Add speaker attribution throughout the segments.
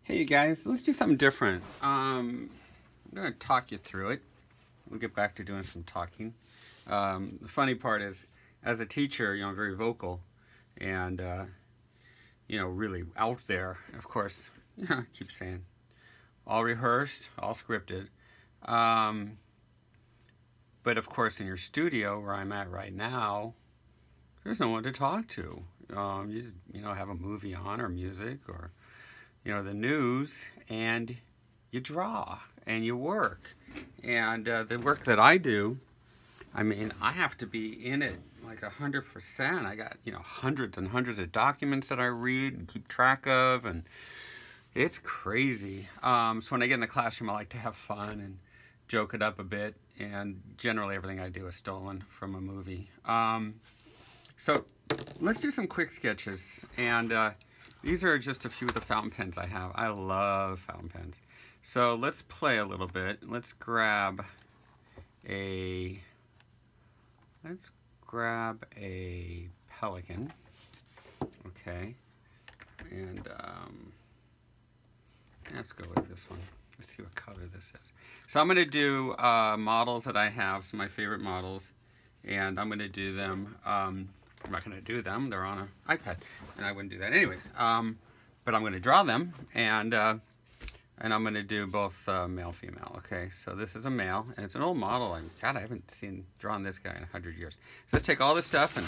Speaker 1: Hey you guys, let's do something different. I'm going to talk you through it. We'll get back to doing some talking. The funny part is, as a teacher, I'm very vocal and, really out there. Of course, I keep saying, all rehearsed, all scripted. But of course, in your studio, where I'm at right now, there's no one to talk to. You just, have a movie on or music or the news, and you draw and you work. And the work that I do, I have to be in it like 100%. I got, hundreds and hundreds of documents that I read and keep track of, and it's crazy. So when I get in the classroom, I like to have fun and joke it up a bit, and generally everything I do is stolen from a movie. So let's do some quick sketches, and these are just a few of the fountain pens I have. I love fountain pens. So let's play a little bit. Let's grab a pelican. Okay. And let's go with this one. Let's see what color this is. So I'm going to do models that I have, some of my favorite models, and I'm going to do them. I'm not going to do them. They're on an iPad, and I wouldn't do that anyways. But I'm going to draw them, and I'm going to do both male, female. Okay, so this is a male, and it's an old model. God, I haven't drawn this guy in 100 years. So let's take all this stuff and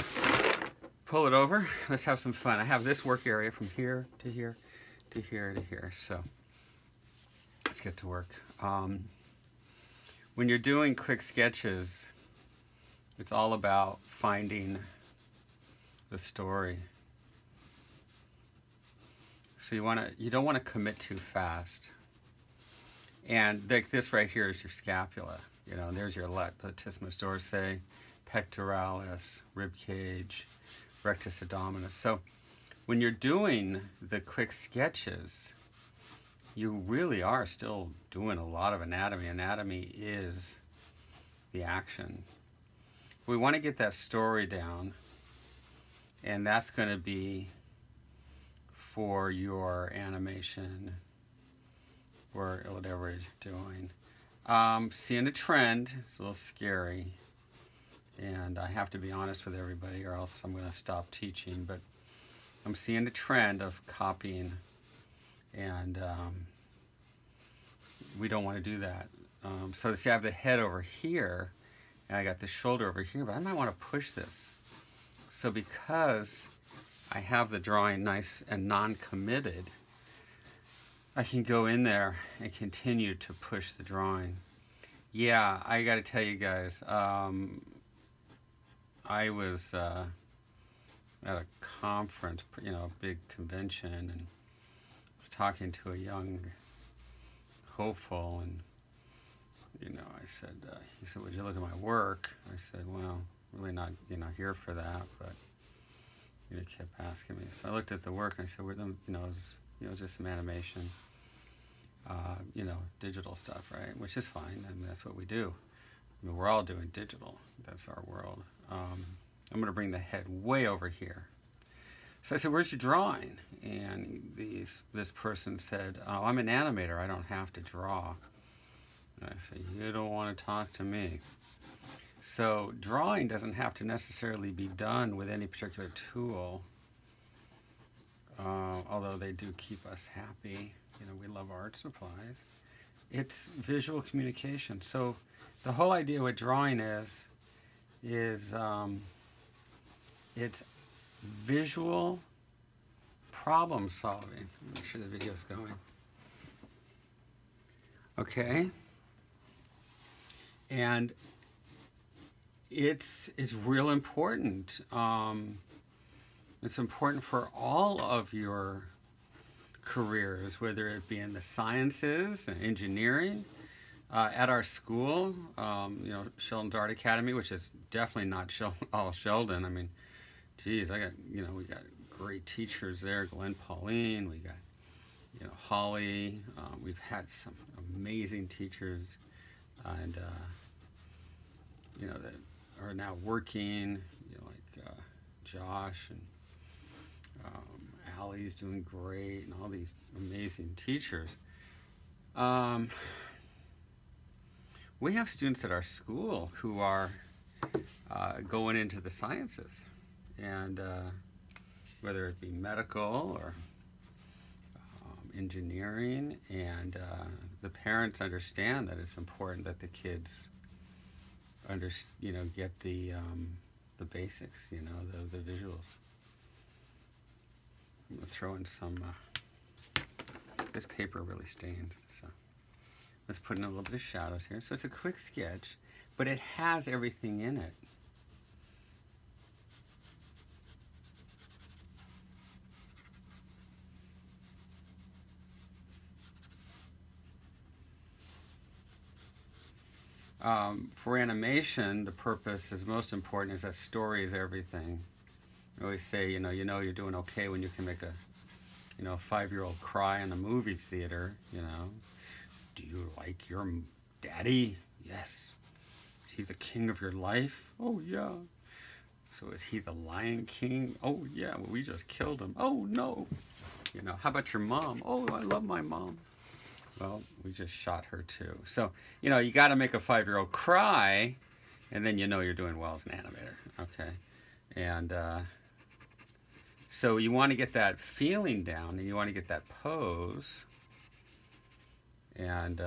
Speaker 1: pull it over. Let's have some fun. I have this work area from here to here to here to here. So let's get to work. When you're doing quick sketches, it's all about finding the story. So you don't want to commit too fast. And this right here is your scapula. There's your latissimus dorsi, pectoralis, rib cage, rectus abdominis. So when you're doing the quick sketches, you really are still doing a lot of anatomy. Anatomy is the action. We want to get that story down, and that's going to be for your animation or whatever it is you're doing. Seeing a trend is a little scary, and I have to be honest with everybody or else I'm going to stop teaching, but I'm seeing the trend of copying, and we don't want to do that. So see, I have the head over here, and I got the shoulder over here, but I might want to push this. So because I have the drawing nice and non-committed, I can go in there and continue to push the drawing. Yeah, I got to tell you guys, I was at a conference, a big convention, and was talking to a young hopeful, and I said, he said, "Would you look at my work?" I said, "Well, really not, here for that," but he kept asking me. So I looked at the work and I said, it was just some animation, digital stuff, right? Which is fine. That's what we do. We're all doing digital. That's our world. I'm going to bring the head way over here. So I said, "Where's your drawing?" And this person said, "Oh, I'm an animator. I don't have to draw." And I said, "You don't want to talk to me." So drawing doesn't have to necessarily be done with any particular tool, although they do keep us happy. We love art supplies. It's visual communication. So the whole idea with drawing is it's visual problem solving. Make sure the video's going. Okay. And it's real important. It's important for all of your careers, whether it be in the sciences, engineering, at our school, Sheldon's Art Academy, which is definitely not all Sheldon. Geez, we got great teachers there. Glenn Pauline, we got, Holly. We've had some amazing teachers, and that are now working, like Josh and Kelly's doing great, and all these amazing teachers. We have students at our school who are going into the sciences, and whether it be medical or engineering, and the parents understand that it's important that the kids get the basics, the visuals. I'm going to throw in some, this paper really stained, so let's put in a little bit of shadows here. So it's a quick sketch, but it has everything in it. For animation, the purpose is most important is that story is everything. I always say, you're doing okay when you can make a 5-year-old cry in a movie theater, Do you like your daddy? Yes. Is he the king of your life? Oh, yeah. So is he the Lion King? Oh, yeah, well, we just killed him. Oh, no. How about your mom? Oh, I love my mom. Well, we just shot her too. So, you got to make a 5-year-old cry, and then you're doing well as an animator, okay? And so you want to get that feeling down, and you want to get that pose, and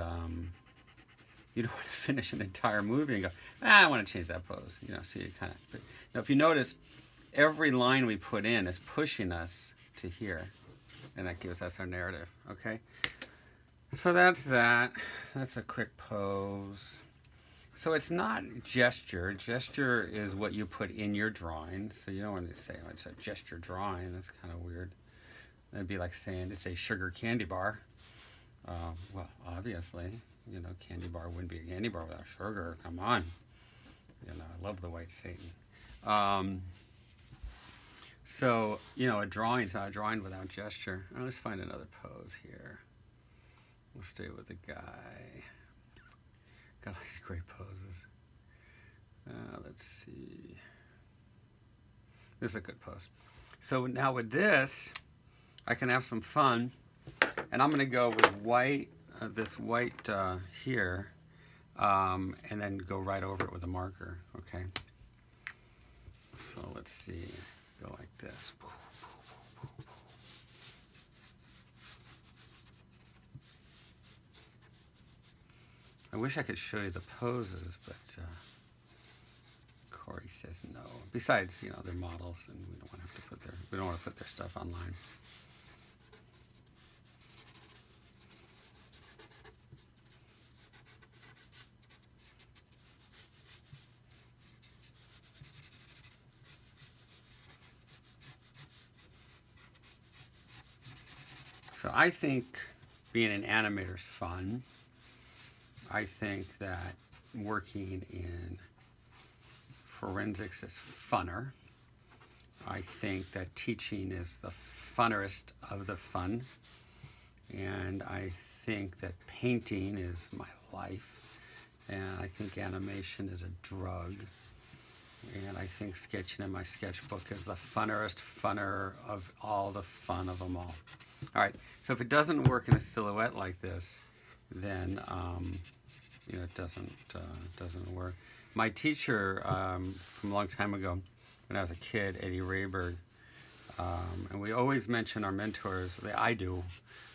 Speaker 1: you don't want to finish an entire movie and go, I want to change that pose. So you kind of, now if you notice, every line we put in is pushing us to here, and that gives us our narrative, okay? So that's that. That's a quick pose. So it's not gesture. Gesture is what you put in your drawing. So you don't want to say, it's a gesture drawing. That's kind of weird. That'd be like saying it's a sugar candy bar. Well, obviously, candy bar wouldn't be a candy bar without sugar. Come on. I love the white Satan. So, a drawing's not a drawing without gesture. Let's find another pose here. We'll stay with the guy. Got all these great poses. Let's see. This is a good pose. So now with this, I can have some fun. And I'm going to go with white, this white here, and then go right over it with a marker, okay? So let's see. Go like this. I wish I could show you the poses, but Corey says no. Besides, they're models, and we don't want to put their stuff online. So I think being an animator is fun. I think that working in forensics is funner. I think that teaching is the funnerest of the fun. And I think that painting is my life. And I think animation is a drug. And I think sketching in my sketchbook is the funner of all the fun of them all. All right, so if it doesn't work in a silhouette like this, then it doesn't work. My teacher from a long time ago, when I was a kid, Eddie Rayberg, and we always mention our mentors. I do,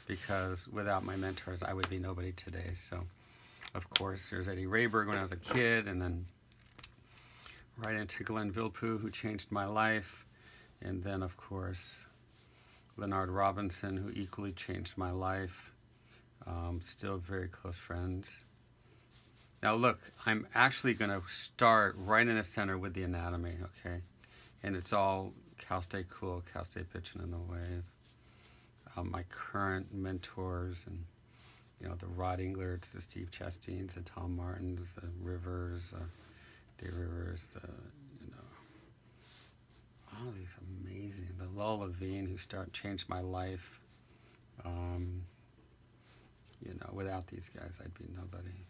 Speaker 1: because without my mentors, I would be nobody today. So, of course, there's Eddie Rayberg when I was a kid, and then right into Glenn Villepeu, who changed my life, and then, of course, Leonard Robinson, who equally changed my life. Still very close friends. Now look, I'm actually going to start right in the center with the anatomy, okay? And it's all Cal State Cool, Cal State Pitching in the Wave. My current mentors, and the Rod Englerts, the Steve Chastines, the Tom Martins, the Rivers, Dave Rivers, all these amazing, the Lol Levine, who changed my life. Without these guys, I'd be nobody.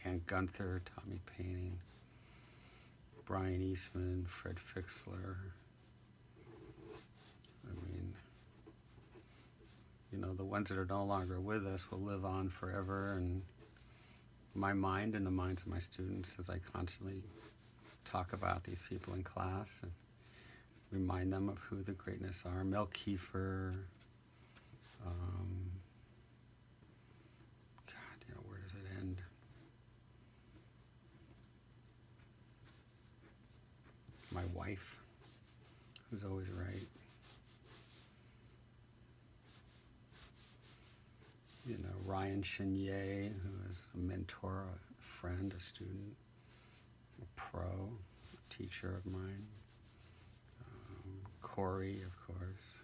Speaker 1: And Gunther, Tommy Painting, Brian Eastman, Fred Fixler, the ones that are no longer with us will live on forever in my mind and the minds of my students as I constantly talk about these people in class and remind them of who the greatness are. Mel Kiefer, God, where does it end? My wife, who's always right. Ryan Chenier, who is a mentor, a friend, a student, a pro, a teacher of mine. Corey, of course.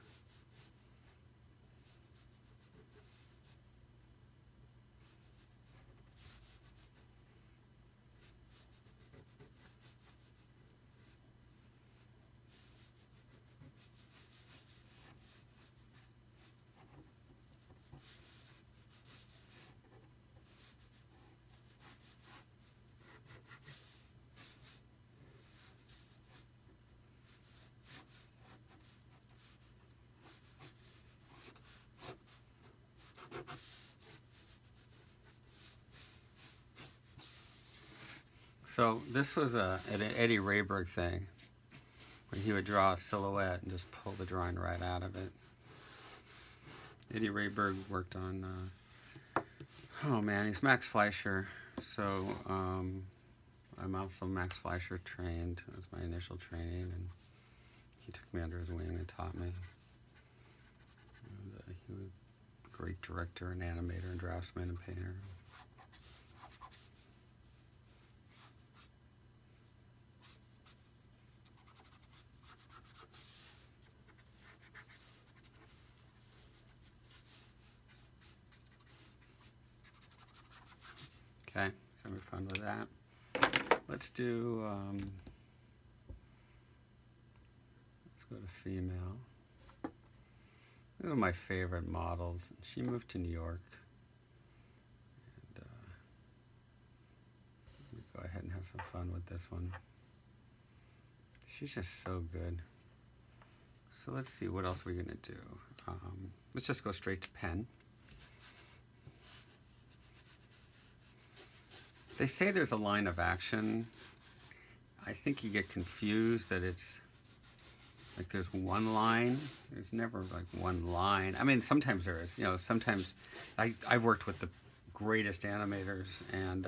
Speaker 1: So this was an Eddie Rayberg thing, where he would draw a silhouette and just pull the drawing right out of it. Eddie Rayberg worked on, he's Max Fleischer, so I'm also Max Fleischer trained. That was my initial training, and he took me under his wing and taught me. And, he was a great director and animator and draftsman and painter. Okay, so we're fun with that. Let's do, let's go to female. These are my favorite models. She moved to New York. And let me go ahead and have some fun with this one. She's just so good. So let's see, what else are we gonna do? Let's just go straight to pen. They say there's a line of action. I think you get confused that it's like there's one line. There's never like one line. I mean, sometimes there is. Sometimes I've worked with the greatest animators, and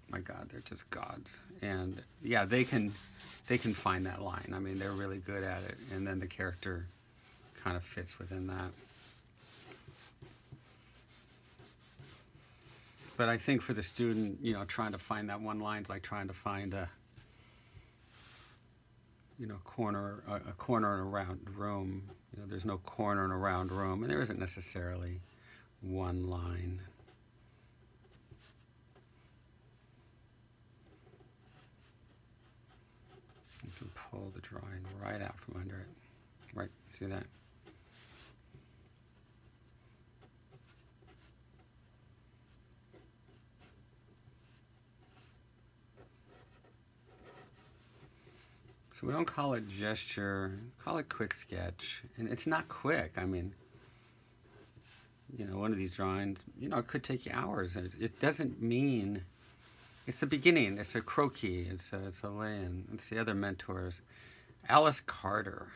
Speaker 1: my God, they're just gods. And yeah, they can find that line. I mean, they're really good at it, and then the character kind of fits within that. But I think for the student, trying to find that one line is like trying to find a corner in a round room. There's no corner in a round room, and there isn't necessarily one line. You can pull the drawing right out from under it. Right, see that? So we don't call it gesture, call it quick sketch. And it's not quick. I mean, one of these drawings, it could take you hours. It doesn't mean, it's the beginning. It's a croquis. It's a lay-in. It's the other mentors. Alice Carter.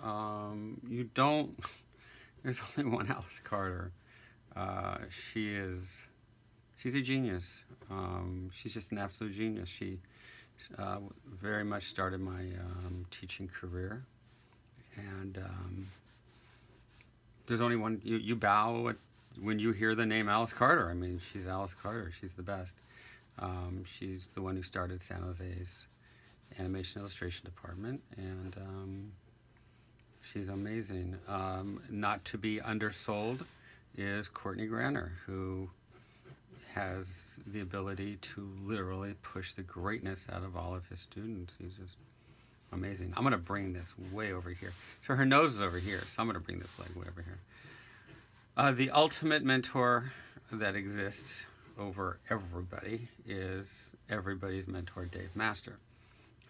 Speaker 1: There's only one Alice Carter. She's a genius. She's just an absolute genius. She very much started my teaching career, and there's only one. You bow when you hear the name Alice Carter. I mean, she's Alice Carter. She's the best. She's the one who started San Jose's animation illustration department, and she's amazing. Not to be undersold is Courtney Granner, who has the ability to literally push the greatness out of all of his students. He's just amazing. I'm going to bring this way over here. So her nose is over here, so I'm going to bring this leg way over here. The ultimate mentor that exists over everybody is everybody's mentor, Dave Master,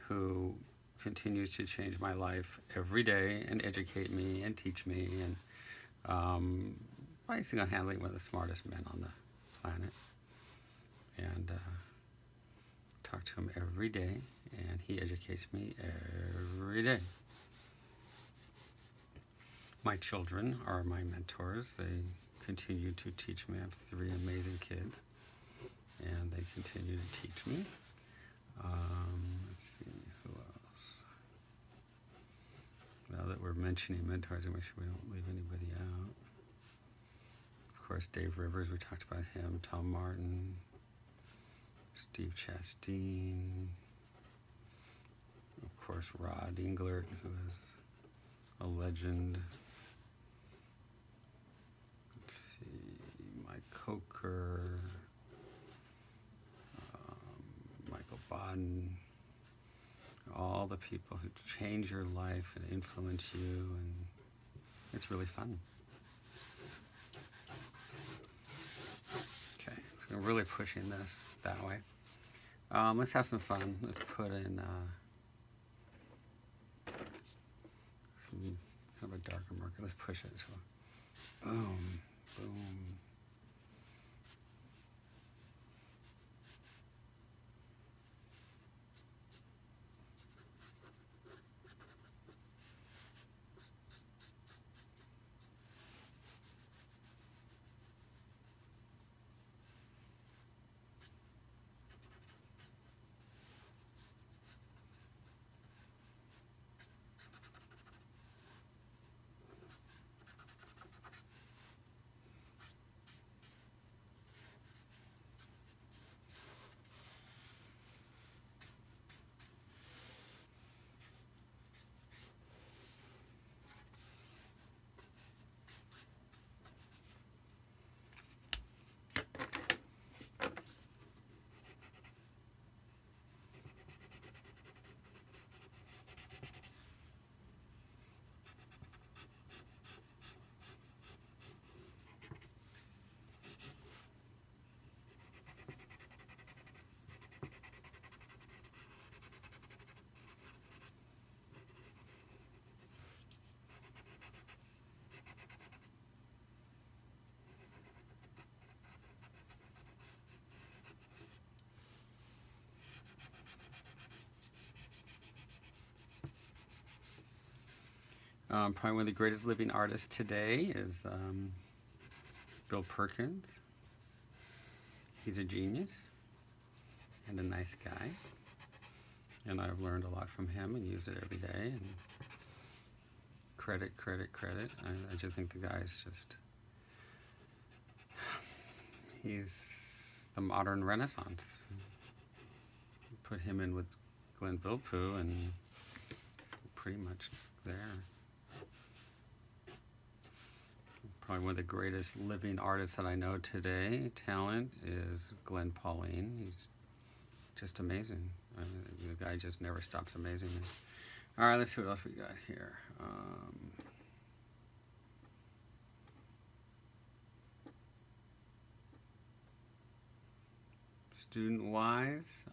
Speaker 1: who continues to change my life every day and educate me and teach me. And By single-handedly one of the smartest men on the planet. And talk to him every day, and he educates me every day. My children are my mentors. They continue to teach me. I have 3 amazing kids, and they continue to teach me. Let's see, who else? Now that we're mentioning mentors, I make sure we don't leave anybody out. Of course, Dave Rivers, we talked about him. Tom Martin, Steve Chastain, of course, Rod Englert, who is a legend. Let's see, Mike Coker, Michael Baden, all the people who change your life and influence you, and it's really fun. Okay, so I'm really pushing this that way. Let's have some fun. Let's put in some kind of a darker marker. Let's push it. So, boom, boom. Probably one of the greatest living artists today is Bill Perkins. He's a genius and a nice guy, and I've learned a lot from him and use it every day. And credit. I just think the guy is just, he's the modern Renaissance. Put him in with Glenn Vilppu and pretty much there. Probably one of the greatest living artists that I know today, talent, is Glenn Pauline. He's just amazing. I mean, the guy just never stops amazing me. All right, let's see what else we got here. Student-wise,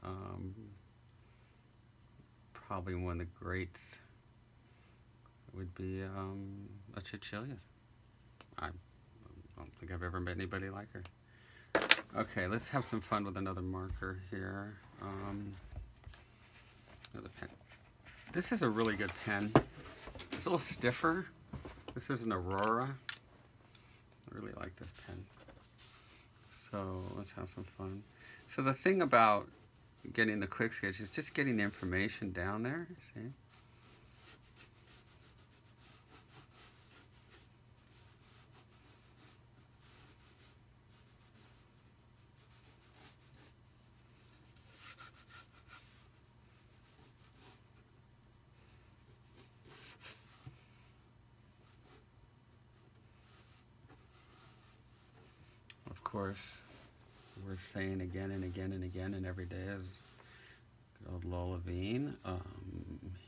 Speaker 1: probably one of the greats would be a Cecilia. I don't think I've ever met anybody like her. Okay, let's have some fun with another marker here. Another pen. This is a really good pen. It's a little stiffer. This is an Aurora. I really like this pen. So let's have some fun. So the thing about getting the quick sketch is just getting the information down there, see? Of course, we're saying again and again and again and every day is good old Lowell Levine.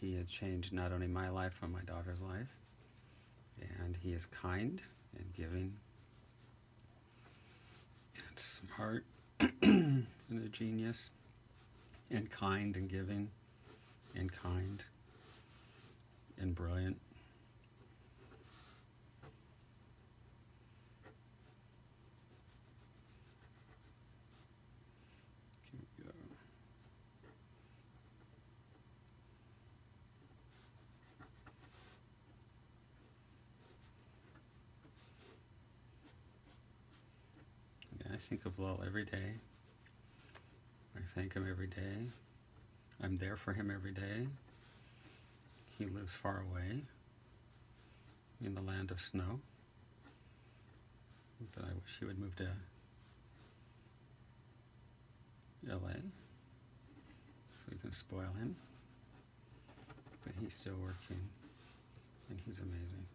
Speaker 1: He has changed not only my life but my daughter's life, and he is kind and giving and smart and a genius and kind and giving and kind and brilliant. grateful every day. I thank him every day. I'm there for him every day. He lives far away in the land of snow, but I wish he would move to LA so we can spoil him. But he's still working, and he's amazing.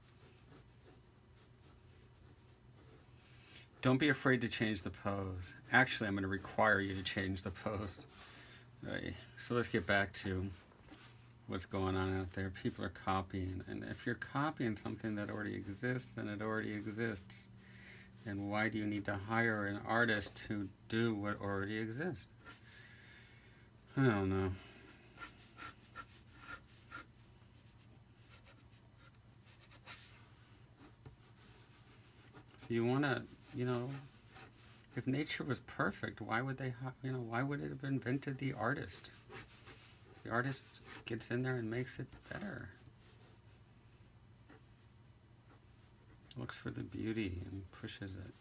Speaker 1: Don't be afraid to change the pose. Actually, I'm going to require you to change the pose. Right. So let's get back to what's going on out there. People are copying, and if you're copying something that already exists, then it already exists. And why do you need to hire an artist to do what already exists? I don't know. So you want to, if nature was perfect, why would they, why would it have invented the artist? The artist gets in there and makes it better. Looks for the beauty and pushes it.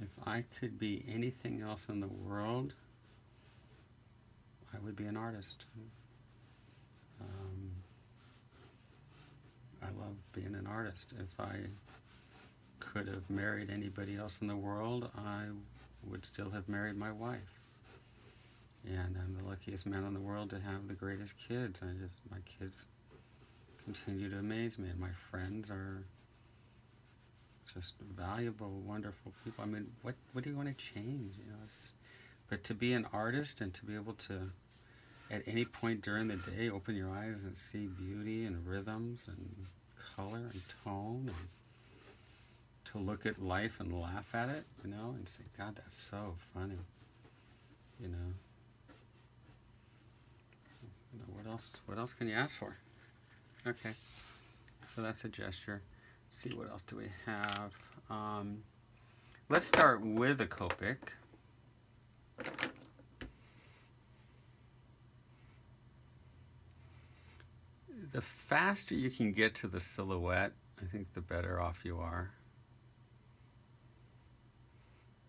Speaker 1: If I could be anything else in the world, I would be an artist. I love being an artist. If I could have married anybody else in the world, I would still have married my wife. And I'm the luckiest man in the world to have the greatest kids. My kids continue to amaze me, and my friends are just valuable, wonderful people. I mean, what do you want to change? But to be an artist and to be able to, at any point during the day, open your eyes and see beauty and rhythms and color and tone, and to look at life and laugh at it, and say, God, that's so funny, what else can you ask for? Okay, so that's a gesture. Let's see, what else do we have? Let's start with a Copic. The faster you can get to the silhouette, I think the better off you are.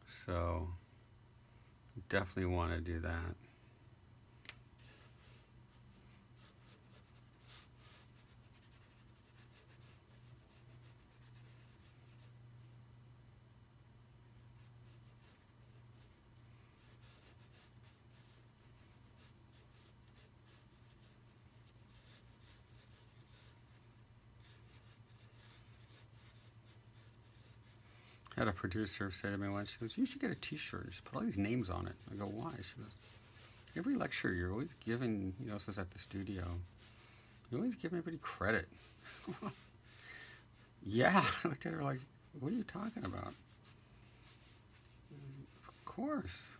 Speaker 1: So definitely want to do that. I had a producer say to me once, she goes, you should get a t-shirt, just put all these names on it. I go, why? She goes, every lecture you're always giving, this is at the studio, you always give everybody credit. Yeah, I looked at her like, what are you talking about? Of course.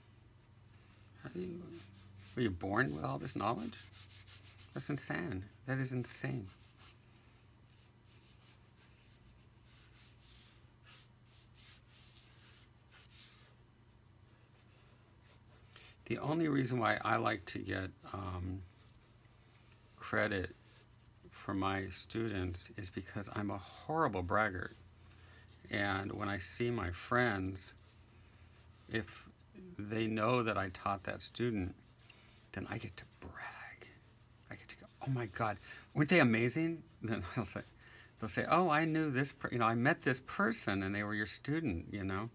Speaker 1: Were you born with all this knowledge? That's insane. That is insane. The only reason why I like to get credit for my students is because I'm a horrible braggart. And when I see my friends, if they know that I taught that student, then I get to brag. I get to go, oh my God, weren't they amazing? Then they'll say, oh, I knew this, I met this person and they were your student, And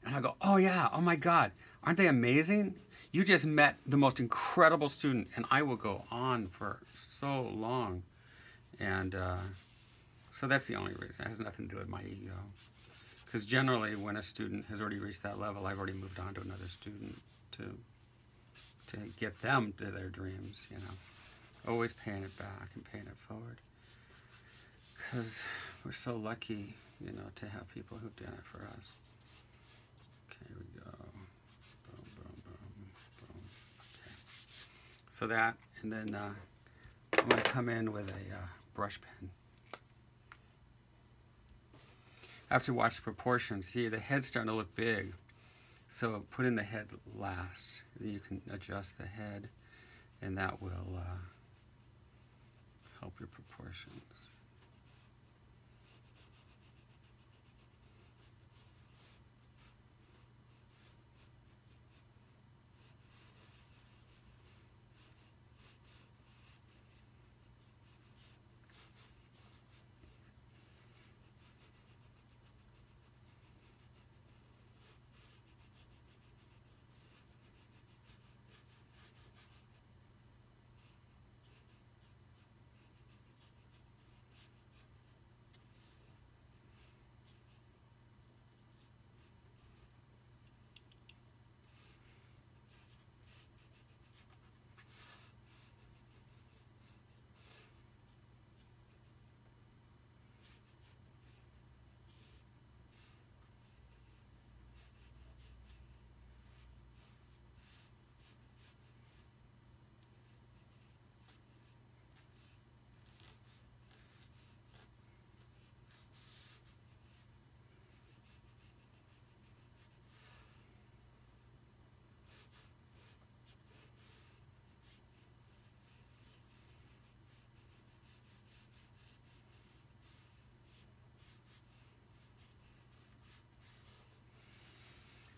Speaker 1: I go, oh yeah, oh my God, aren't they amazing? You just met the most incredible student, and I will go on for so long. And so that's the only reason. It has nothing to do with my ego. Because generally, when a student has already reached that level, I've already moved on to another student to get them to their dreams, Always paying it back and paying it forward. Because we're so lucky, to have people who've done it for us. Okay, here we go. Boom, boom, boom, boom. Okay. So that, and then I'm going to come in with a brush pen. I have to watch the proportions. See, the head's starting to look big. So put in the head last. You can adjust the head, and that will help your proportions.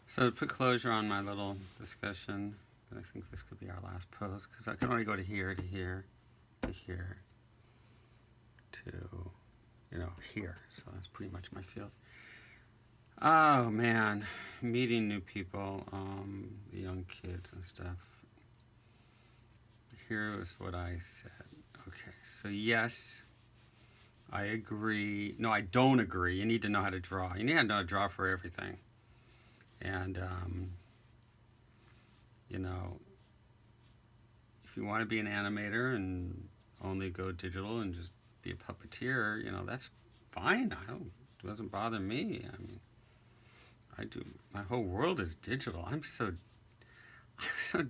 Speaker 1: So to put closure on my little discussion, I think this could be our last pose, because I can only go to here, to here, to here, to, here. So that's pretty much my field. Oh, man. Meeting new people, the young kids and stuff. Here is what I said. Okay, so yes, I agree. No, I don't agree. You need to know how to draw. You need to know how to draw for everything. And, if you want to be an animator and only go digital and just be a puppeteer, that's fine. It doesn't bother me. I mean, I do. My whole world is digital. I'm so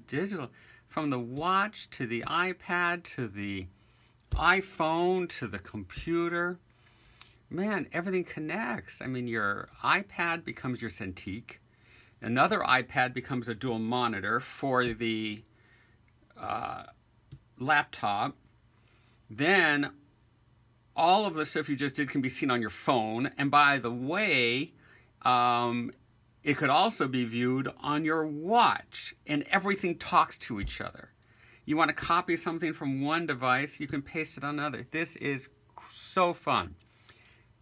Speaker 1: digital. From the watch to the iPad to the iPhone to the computer. Man, everything connects. I mean, your iPad becomes your Cintiq. Another iPad becomes a dual monitor for the laptop. Then all of the stuff you just did can be seen on your phone. And by the way, it could also be viewed on your watch. And everything talks to each other. You want to copy something from one device, you can paste it on another. This is so fun.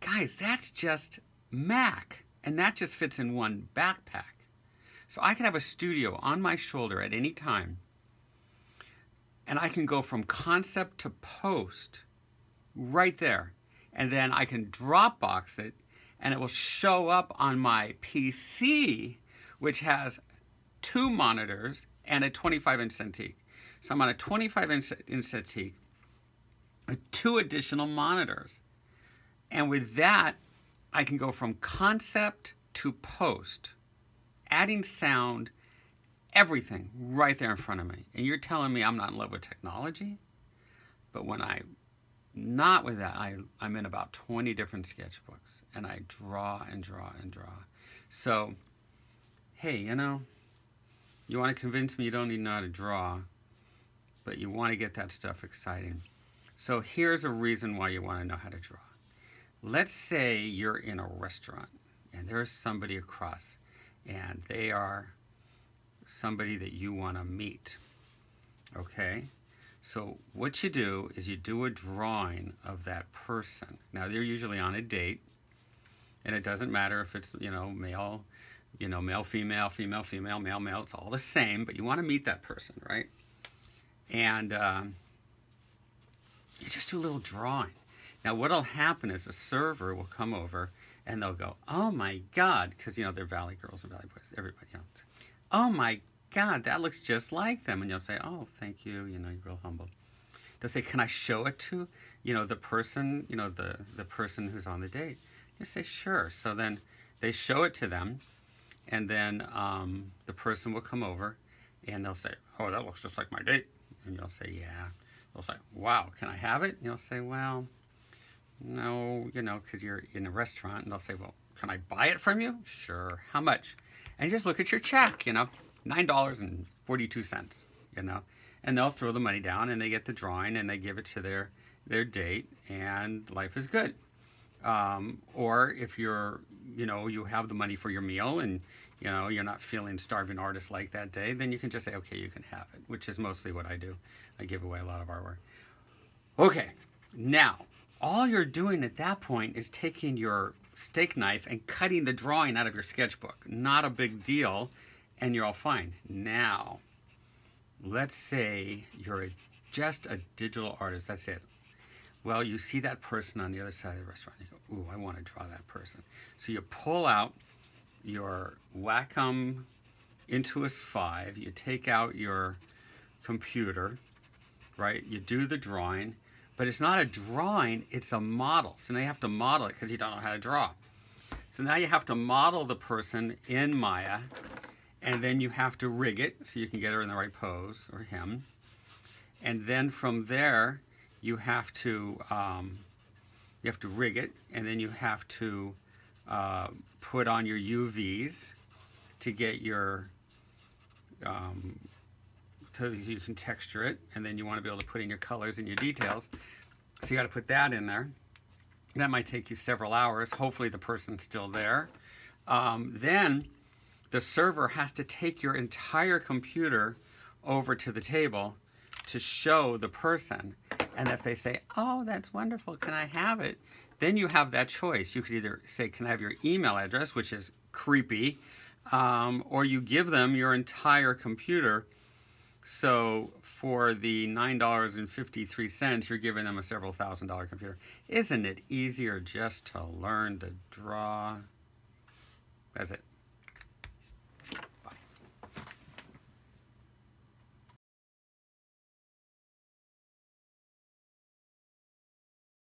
Speaker 1: Guys, that's just Mac. And that just fits in one backpack. So I can have a studio on my shoulder at any time. And I can go from concept to post right there. And then I can Dropbox it, and it will show up on my PC, which has 2 monitors and a 25-inch Cintiq. So I'm on a 25-inch Cintiq with 2 additional monitors. And with that, I can go from concept to post, adding sound, everything right there in front of me. And you're telling me I'm not in love with technology? But when I'm not with that, I'm in about 20 different sketchbooks, and I draw and draw and draw. So, hey, you want to convince me you don't need to know how to draw, but you want to get that stuff exciting. So here's a reason why you want to know how to draw. Let's say you're in a restaurant, and there's somebody across, and they are somebody that you want to meet, okay? So what you do is you do a drawing of that person. Now, they're usually on a date, and it doesn't matter if it's, male, male, female, female, female, male, male. It's all the same, but you want to meet that person, right? And you just do a little drawing. Now, what'll happen is a server will come over, and they'll go, oh, my God, because, they're Valley girls and Valley boys, everybody, oh, my God, that looks just like them. And you'll say, oh, thank you, you're real humble. They'll say, can I show it to, the person, the person who's on the date? You say, sure. So then they show it to them, and then the person will come over, and they'll say, oh, that looks just like my date. And you'll say, yeah. They'll say, wow, can I have it? And you'll say, well, no, because you're in a restaurant. And they'll say, well, can I buy it from you? Sure. How much? And you just look at your check, $9.42, And they'll throw the money down, and they get the drawing, and they give it to their, their date, and life is good. Or if you're, you have the money for your meal and, you're not feeling starving artist like that day, then you can just say, okay, you can have it, which is mostly what I do. I give away a lot of artwork. Okay, now, all you're doing at that point is taking your steak knife and cutting the drawing out of your sketchbook. Not a big deal, and you're all fine. Now, let's say you're just a digital artist. That's it. Well, you see that person on the other side of the restaurant. You go, ooh, I want to draw that person. So you pull out your Wacom Intuos 5. You take out your computer, right? You do the drawing. But it's not a drawing, it's a model. So now you have to model it because you don't know how to draw. So now you have to model the person in Maya, and then you have to rig it so you can get her in the right pose, or him. And then from there, you have to rig it, and then you have to put on your UVs to get your so you can texture it, and then you want to be able to put in your colors and your details. So you got to put that in there. That might take you several hours. Hopefully the person's still there. Then the server has to take your entire computer over to the table to show the person. And if they say, oh, that's wonderful, can I have it? Then you have that choice. You could either say, can I have your email address, which is creepy, or you give them your entire computer. So for the $9.53, you're giving them a several $1,000 computer. Isn't it easier just to learn to draw? That's it.